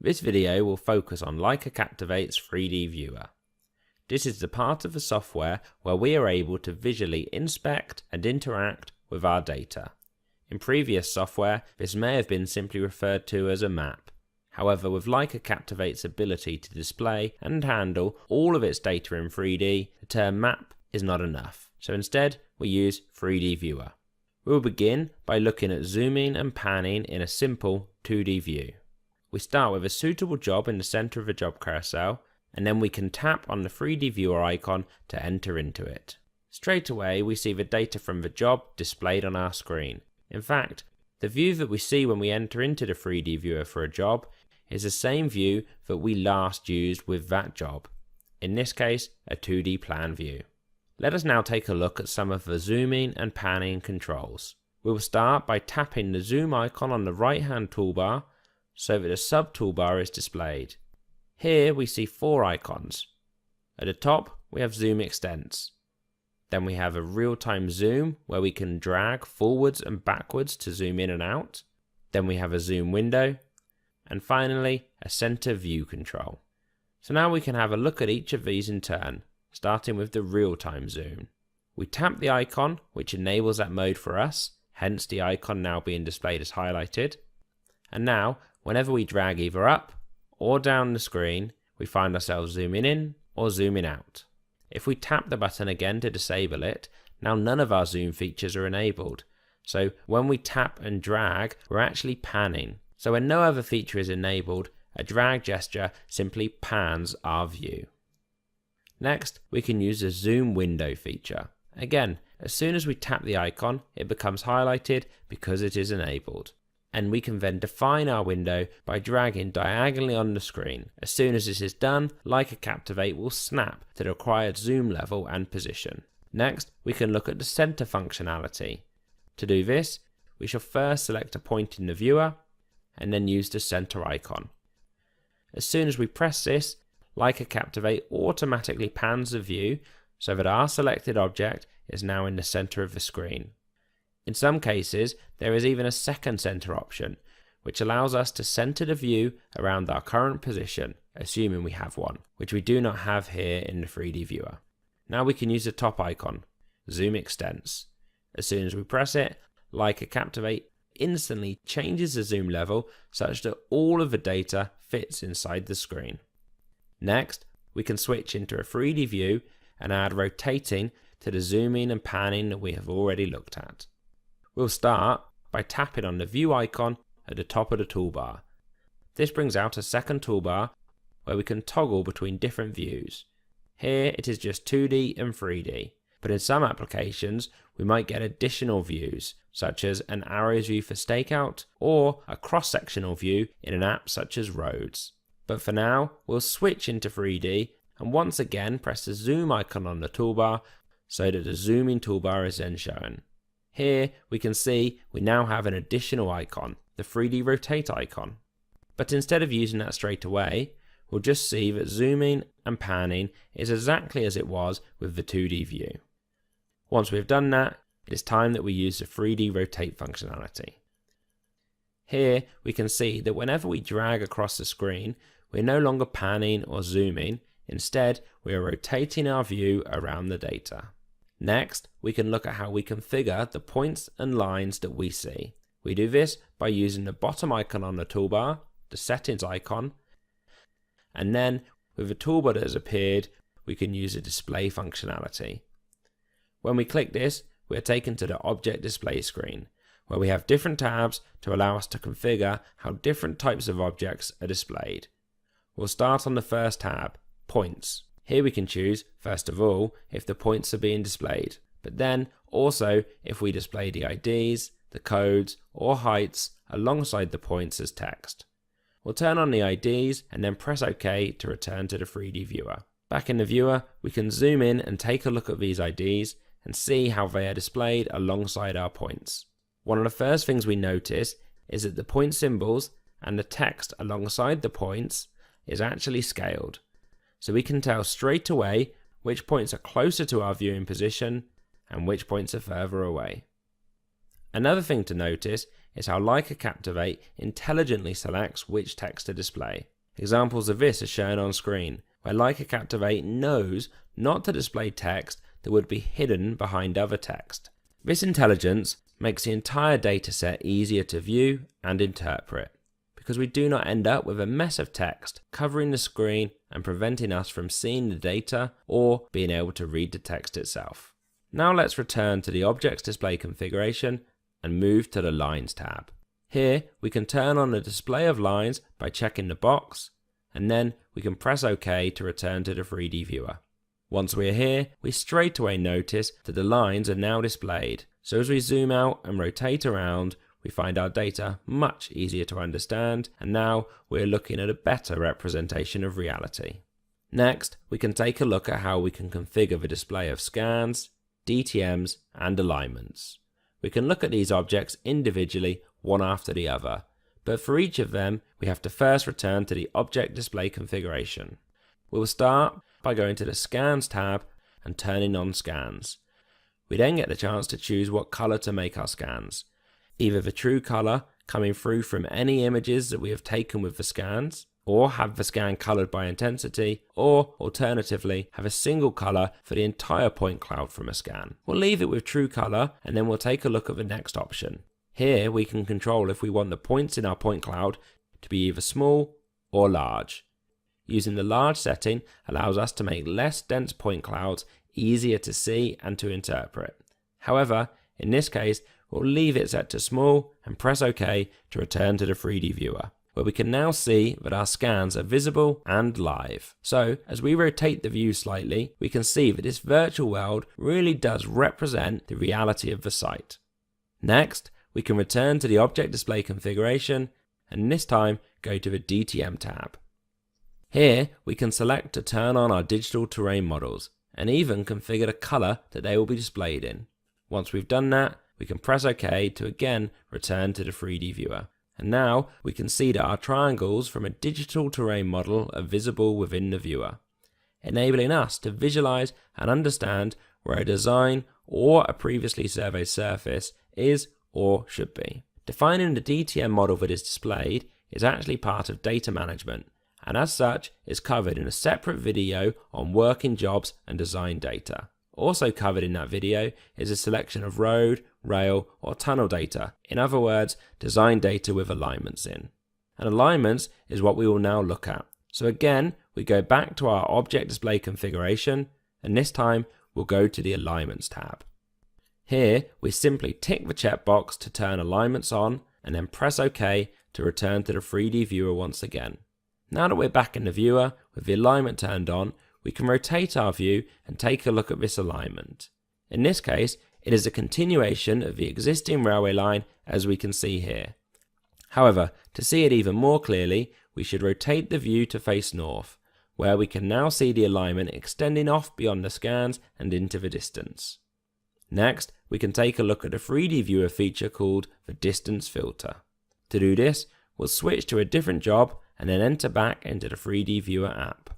This video will focus on Leica Captivate's 3D viewer. This is the part of the software where we are able to visually inspect and interact with our data. In previous software, this may have been simply referred to as a map. However, with Leica Captivate's ability to display and handle all of its data in 3D, the term map is not enough. So instead, we use 3D viewer. We will begin by looking at zooming and panning in a simple 2D view. We start with a suitable job in the center of the job carousel, and then we can tap on the 3D viewer icon to enter into it. Straight away, we see the data from the job displayed on our screen. In fact, the view that we see when we enter into the 3D viewer for a job is the same view that we last used with that job. In this case, a 2D plan view. Let us now take a look at some of the zooming and panning controls. We will start by tapping the zoom icon on the right hand toolbar so that a sub toolbar is displayed. Here we see 4 icons. At the top we have zoom extents. Then we have a real-time zoom where we can drag forwards and backwards to zoom in and out. Then we have a zoom window. And finally a center view control. So now we can have a look at each of these in turn, starting with the real-time zoom. We tap the icon which enables that mode for us, hence the icon now being displayed as highlighted. And now whenever we drag either up or down the screen, we find ourselves zooming in or zooming out. If we tap the button again to disable it, now none of our zoom features are enabled. So when we tap and drag, we're actually panning. So when no other feature is enabled, a drag gesture simply pans our view. Next, we can use the zoom window feature. Again, as soon as we tap the icon, it becomes highlighted because it is enabled. And we can then define our window by dragging diagonally on the screen. As soon as this is done, Leica Captivate will snap to the required zoom level and position. Next, we can look at the center functionality. To do this, we shall first select a point in the viewer and then use the center icon. As soon as we press this, Leica Captivate automatically pans the view so that our selected object is now in the center of the screen. In some cases, there is even a second center option, which allows us to center the view around our current position, assuming we have one, which we do not have here in the 3D viewer. Now we can use the top icon, Zoom Extents. As soon as we press it, Leica Captivate instantly changes the zoom level such that all of the data fits inside the screen. Next, we can switch into a 3D view and add rotating to the zooming and panning that we have already looked at. We'll start by tapping on the view icon at the top of the toolbar. This brings out a second toolbar where we can toggle between different views. Here it is just 2D and 3D, but in some applications we might get additional views, such as an arrows view for stakeout or a cross-sectional view in an app such as roads. But for now, we'll switch into 3D and once again press the zoom icon on the toolbar so that the zooming toolbar is then shown. Here we can see we now have an additional icon, the 3D rotate icon. But instead of using that straight away, we'll just see that zooming and panning is exactly as it was with the 2D view. Once we've done that, it is time that we use the 3D rotate functionality. Here we can see that whenever we drag across the screen, we're no longer panning or zooming, instead we are rotating our view around the data. Next, we can look at how we configure the points and lines that we see. We do this by using the bottom icon on the toolbar, the settings icon, and then with the toolbar that has appeared, we can use the display functionality. When we click this, we are taken to the object display screen, where we have different tabs to allow us to configure how different types of objects are displayed. We'll start on the first tab, Points. Here we can choose, first of all, if the points are being displayed, but then also if we display the IDs, the codes, or heights alongside the points as text. We'll turn on the IDs and then press OK to return to the 3D viewer. Back in the viewer, we can zoom in and take a look at these IDs and see how they are displayed alongside our points. One of the first things we notice is that the point symbols and the text alongside the points is actually scaled. So we can tell straight away which points are closer to our viewing position and which points are further away. Another thing to notice is how Leica Captivate intelligently selects which text to display. Examples of this are shown on screen, where Leica Captivate knows not to display text that would be hidden behind other text. This intelligence makes the entire dataset easier to view and interpret, because we do not end up with a mess of text covering the screen and preventing us from seeing the data or being able to read the text itself. Now let's return to the Objects Display configuration and move to the Lines tab. Here we can turn on the display of lines by checking the box, and then we can press OK to return to the 3D viewer. Once we're here, we straight away notice that the lines are now displayed, so as we zoom out and rotate around, we find our data much easier to understand, and now we're looking at a better representation of reality. Next, we can take a look at how we can configure the display of scans, DTMs, and alignments. We can look at these objects individually, one after the other, but for each of them, we have to first return to the Object Display configuration. We'll start by going to the Scans tab and turning on Scans. We then get the chance to choose what color to make our scans. Either the true color coming through from any images that we have taken with the scans, or have the scan colored by intensity, or alternatively have a single color for the entire point cloud from a scan. We'll leave it with true color and then we'll take a look at the next option. Here we can control if we want the points in our point cloud to be either small or large. Using the large setting allows us to make less dense point clouds easier to see and to interpret. However, in this case, we'll leave it set to small and press OK to return to the 3D viewer, where we can now see that our scans are visible and live. So, as we rotate the view slightly, we can see that this virtual world really does represent the reality of the site. Next, we can return to the Object Display configuration, and this time go to the DTM tab. Here, we can select to turn on our digital terrain models, and even configure the color that they will be displayed in. Once we've done that, we can press OK to again return to the 3D viewer. And now we can see that our triangles from a digital terrain model are visible within the viewer, enabling us to visualize and understand where a design or a previously surveyed surface is or should be. Defining the DTM model that is displayed is actually part of data management, and as such is covered in a separate video on working jobs and design data. Also covered in that video is a selection of road, rail, or tunnel data, in other words, design data with alignments in. And alignments is what we will now look at. So again, we go back to our Object Display configuration, and this time we'll go to the Alignments tab. Here, we simply tick the checkbox to turn alignments on, and then press OK to return to the 3D viewer once again. Now that we're back in the viewer, with the alignment turned on, we can rotate our view and take a look at this alignment. In this case, it is a continuation of the existing railway line as we can see here. However, to see it even more clearly, we should rotate the view to face north, where we can now see the alignment extending off beyond the scans and into the distance. Next, we can take a look at the 3D viewer feature called the Distance Filter. To do this, we'll switch to a different job and then enter back into the 3D viewer app.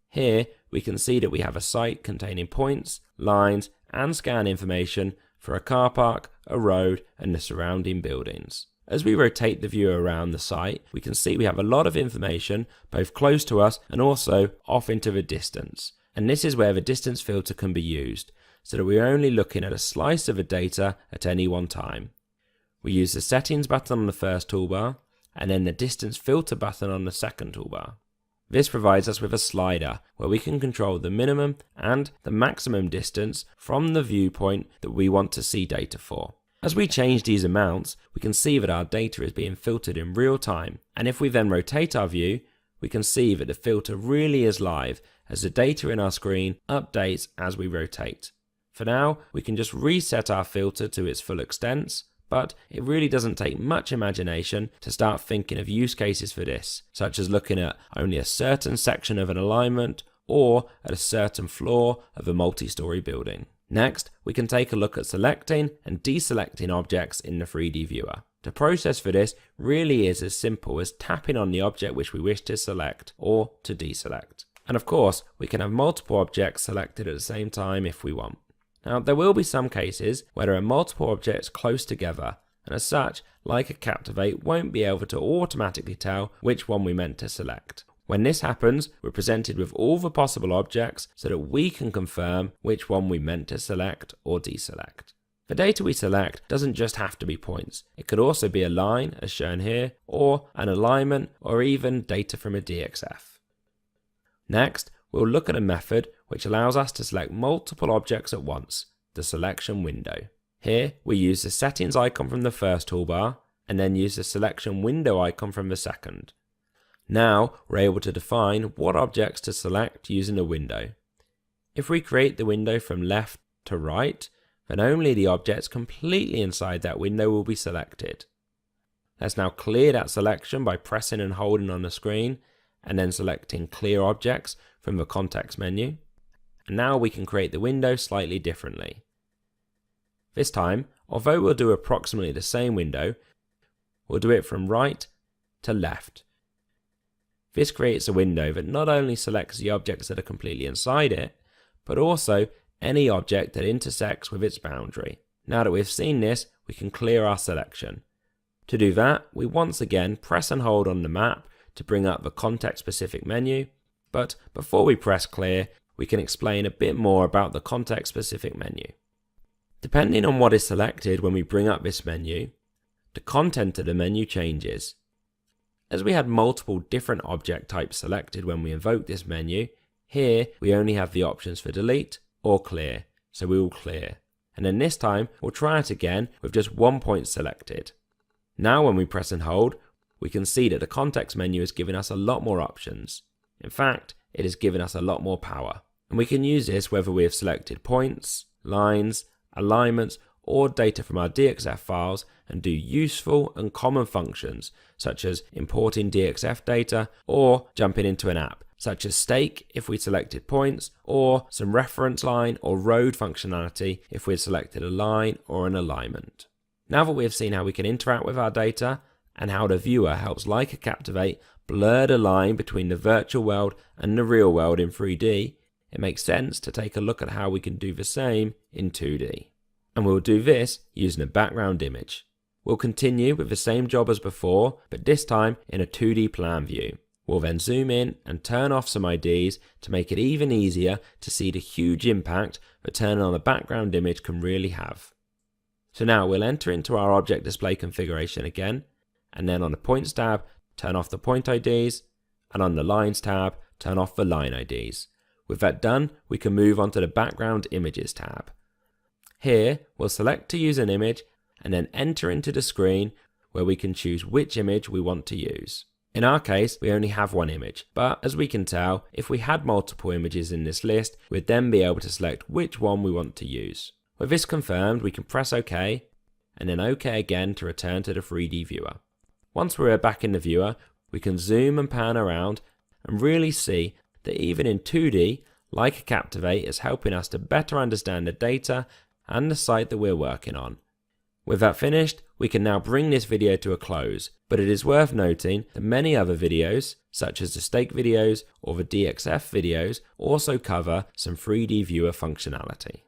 Here, we can see that we have a site containing points, lines, and scan information for a car park, a road, and the surrounding buildings. As we rotate the viewer around the site, we can see we have a lot of information both close to us and also off into the distance. And this is where the distance filter can be used, so that we're only looking at a slice of the data at any one time. We use the settings button on the first toolbar, and then the distance filter button on the second toolbar. This provides us with a slider where we can control the minimum and the maximum distance from the viewpoint that we want to see data for. As we change these amounts, we can see that our data is being filtered in real time, and if we then rotate our view, we can see that the filter really is live as the data in our screen updates as we rotate. For now, we can just reset our filter to its full extent, but it really doesn't take much imagination to start thinking of use cases for this, such as looking at only a certain section of an alignment or at a certain floor of a multi-story building. Next, we can take a look at selecting and deselecting objects in the 3D viewer. The process for this really is as simple as tapping on the object which we wish to select or to deselect. And of course, we can have multiple objects selected at the same time if we want. Now, there will be some cases where there are multiple objects close together, and as such, Leica Captivate won't be able to automatically tell which one we meant to select. When this happens, we're presented with all the possible objects so that we can confirm which one we meant to select or deselect. The data we select doesn't just have to be points. It could also be a line, as shown here, or an alignment, or even data from a DXF. Next, we'll look at a method which allows us to select multiple objects at once, the selection window. Here, we use the settings icon from the first toolbar, and then use the selection window icon from the second. Now, we're able to define what objects to select using the window. If we create the window from left to right, then only the objects completely inside that window will be selected. Let's now clear that selection by pressing and holding on the screen, and then selecting Clear Objects from the context menu. And now we can create the window slightly differently. This time, although we'll do approximately the same window, we'll do it from right to left. This creates a window that not only selects the objects that are completely inside it, but also any object that intersects with its boundary. Now that we've seen this, we can clear our selection. To do that, we once again press and hold on the map to bring up the context-specific menu, but before we press clear, we can explain a bit more about the context-specific menu. Depending on what is selected when we bring up this menu, the content of the menu changes. As we had multiple different object types selected when we invoked this menu, here we only have the options for delete or clear, so we will clear. And then this time, we'll try it again with just one point selected. Now when we press and hold, we can see that the context menu is giving us a lot more options. In fact, it has given us a lot more power. And we can use this whether we have selected points, lines, alignments, or data from our DXF files and do useful and common functions such as importing DXF data or jumping into an app, such as stake if we selected points, or some reference line or road functionality if we had selected a line or an alignment. Now that we have seen how we can interact with our data and how the viewer helps Leica Captivate blur the line between the virtual world and the real world in 3D, it makes sense to take a look at how we can do the same in 2D. And we'll do this using a background image. We'll continue with the same job as before, but this time in a 2D plan view. We'll then zoom in and turn off some IDs to make it even easier to see the huge impact that turning on a background image can really have. So now we'll enter into our object display configuration again, and then on the points tab, turn off the point IDs, and on the lines tab, turn off the line IDs. With that done, we can move on to the background images tab. Here, we'll select to use an image and then enter into the screen where we can choose which image we want to use. In our case, we only have one image, but as we can tell, if we had multiple images in this list, we'd then be able to select which one we want to use. With this confirmed, we can press OK, and then OK again to return to the 3D viewer. Once we're back in the viewer, we can zoom and pan around and really see that even in 2D, Leica Captivate is helping us to better understand the data and the site that we're working on. With that finished, we can now bring this video to a close, but it is worth noting that many other videos, such as the stake videos or the DXF videos, also cover some 3D viewer functionality.